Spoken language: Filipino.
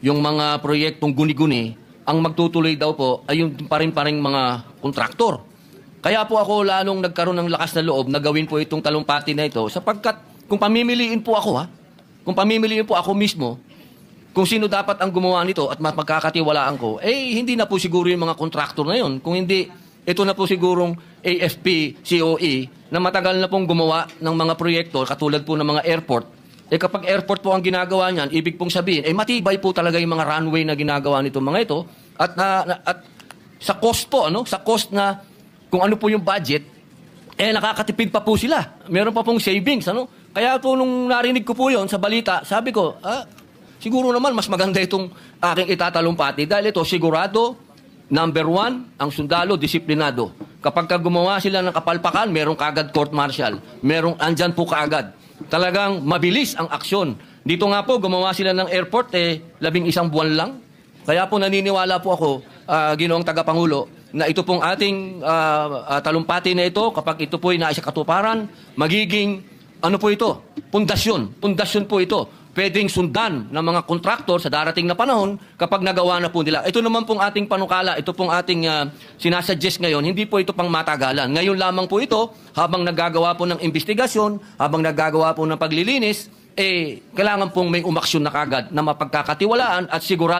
yung mga proyektong guni-guni, ang magtutuloy daw po ay yung paring mga kontraktor. Kaya po ako lalong nagkaroon ng lakas na loob na gawin po itong talumpati na ito sapagkat kung pamimiliin po ako kung pamimiliin po ako mismo, kung sino dapat ang gumawa nito at magkakatiwalaan ko, hindi na po siguro yung mga kontraktor na yun. Kung hindi, ito na po sigurong AFP, COE, na matagal na pong gumawa ng mga proyekto, katulad po ng mga airport. Kapag airport po ang ginagawa niyan, ibig pong sabihin, matibay po talaga yung mga runway na ginagawa nito mga ito. At sa cost po, sa cost na kung ano po yung budget, nakakatipid pa po sila. Meron pa pong savings, Kaya po nung narinig ko po yon sa balita, sabi ko, siguro naman mas maganda itong aking itatalumpati dahil ito sigurado, number 1, ang sundalo, disiplinado. Kapag gumawa sila ng kapalpakan, merong kagad court martial. Andyan po kaagad. Talagang mabilis ang aksyon. Dito nga po, gumawa sila ng airport, 11 buwan lang. Kaya po naniniwala po ako, Ginoong Tagapangulo, na ito pong ating talumpati na ito, kapag ito po'y naisa katuparan, magiging, pundasyon. Pundasyon po ito. Pwedeng sundan ng mga kontraktor sa darating na panahon kapag nagawa na po nila. Ito naman pong ating panukala, ito pong ating sinasuggest ngayon, hindi po ito pang matagalan. Ngayon lamang po ito, habang naggagawa po ng investigasyon, habang naggagawa po ng paglilinis, kailangan pong may umaksyon na kagad na mapagkakatiwalaan at sigurado